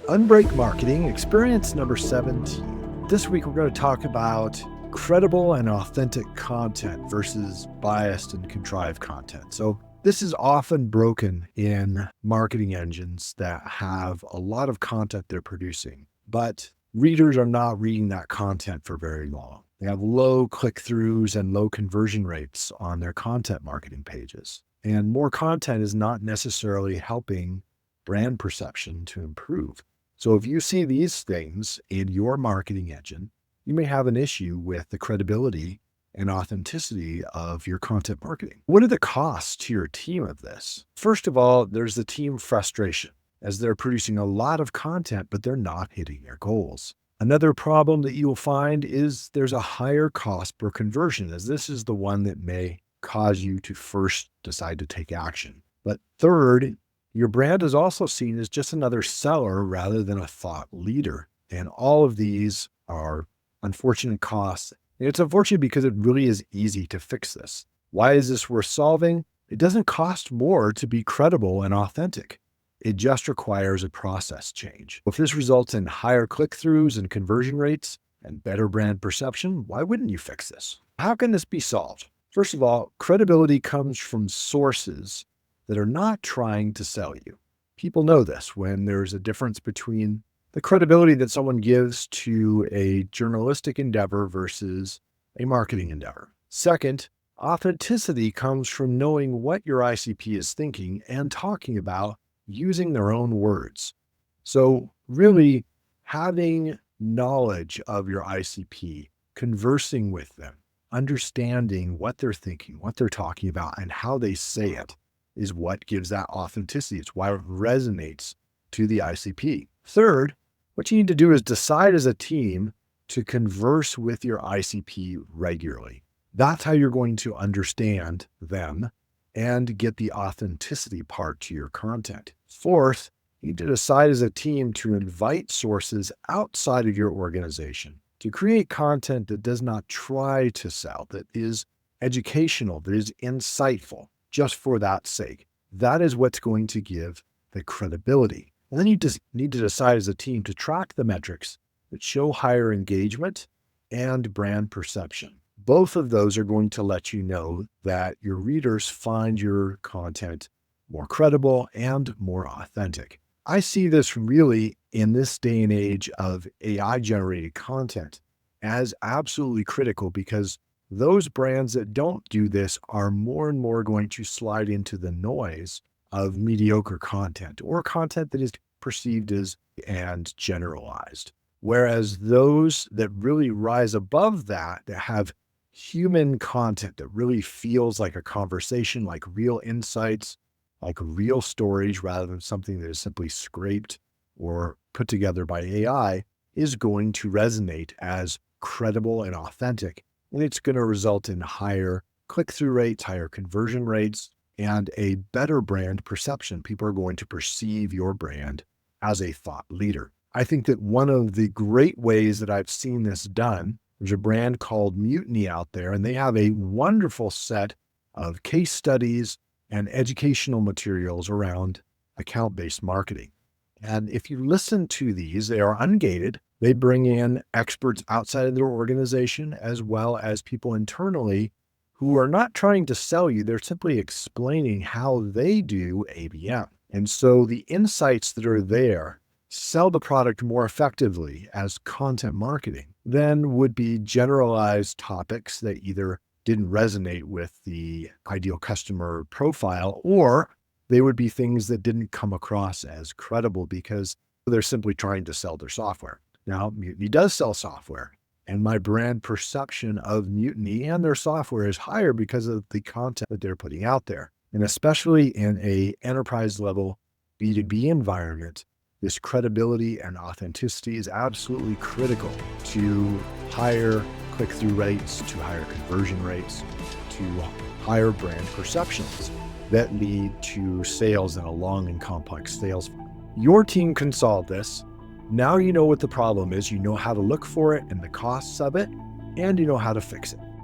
Unbreak Marketing, experience number 17. This week, we're going to talk about credible and authentic content versus biased and contrived content. So this is often broken in marketing engines that have a lot of content they're producing, but readers are not reading that content for very long. They have low click-throughs and low conversion rates on their content marketing pages. And more content is not necessarily helping brand perception to improve. So if you see these things in your marketing engine, you may have an issue with the credibility and authenticity of your content marketing. What are the costs to your team of this? First of all, there's the team frustration, as they're producing a lot of content, but they're not hitting their goals. Another problem that you will find is there's a higher cost per conversion, as this is the one that may cause you to first decide to take action. But third, your brand is also seen as just another seller rather than a thought leader. And all of these are unfortunate costs. And it's unfortunate because it really is easy to fix this. Why is this worth solving? It doesn't cost more to be credible and authentic. It just requires a process change. If this results in higher click-throughs and conversion rates and better brand perception, why wouldn't you fix this? How can this be solved? First of all, credibility comes from sources that are not trying to sell you. People know this when there's a difference between the credibility that someone gives to a journalistic endeavor versus a marketing endeavor. Second, authenticity comes from knowing what your ICP is thinking and talking about using their own words. So really having knowledge of your ICP, conversing with them, understanding what they're thinking, what they're talking about, and how they say it is what gives that authenticity. It's why it resonates to the ICP. Third, what you need to do is decide as a team to converse with your ICP regularly. That's how you're going to understand them and get the authenticity part to your content. Fourth, you need to decide as a team to invite sources outside of your organization to create content that does not try to sell, that is educational, that is insightful, just for that sake. That is what's going to give the credibility. And then you just need to decide as a team to track the metrics that show higher engagement and brand perception. Both of those are going to let you know that your readers find your content more credible and more authentic. I see this really in this day and age of AI-generated content as absolutely critical, because those brands that don't do this are more and more going to slide into the noise of mediocre content or content that is perceived as and generalized. Whereas those that really rise above that have human content that really feels like a conversation, like real insights, like real stories, rather than something that is simply scraped or put together by AI, is going to resonate as credible and authentic. And it's going to result in higher click-through rates, higher conversion rates, and a better brand perception. People are going to perceive your brand as a thought leader. I think that one of the great ways that I've seen this done, there's a brand called Mutiny out there, and they have a wonderful set of case studies and educational materials around account-based marketing. And if you listen to these, they are ungated. They bring in experts outside of their organization, as well as people internally who are not trying to sell you. They're simply explaining how they do ABM. And so the insights that are there sell the product more effectively as content marketing than would be generalized topics that either didn't resonate with the ideal customer profile, or they would be things that didn't come across as credible because they're simply trying to sell their software. Now, Mutiny does sell software, and my brand perception of Mutiny and their software is higher because of the content that they're putting out there. And especially in a enterprise level B2B environment, this credibility and authenticity is absolutely critical to higher click-through rates, to higher conversion rates, to higher brand perceptions that lead to sales in a long and complex sales funnel. Your team can solve this. Now you know what the problem is, you know how to look for it and the costs of it, and you know how to fix it.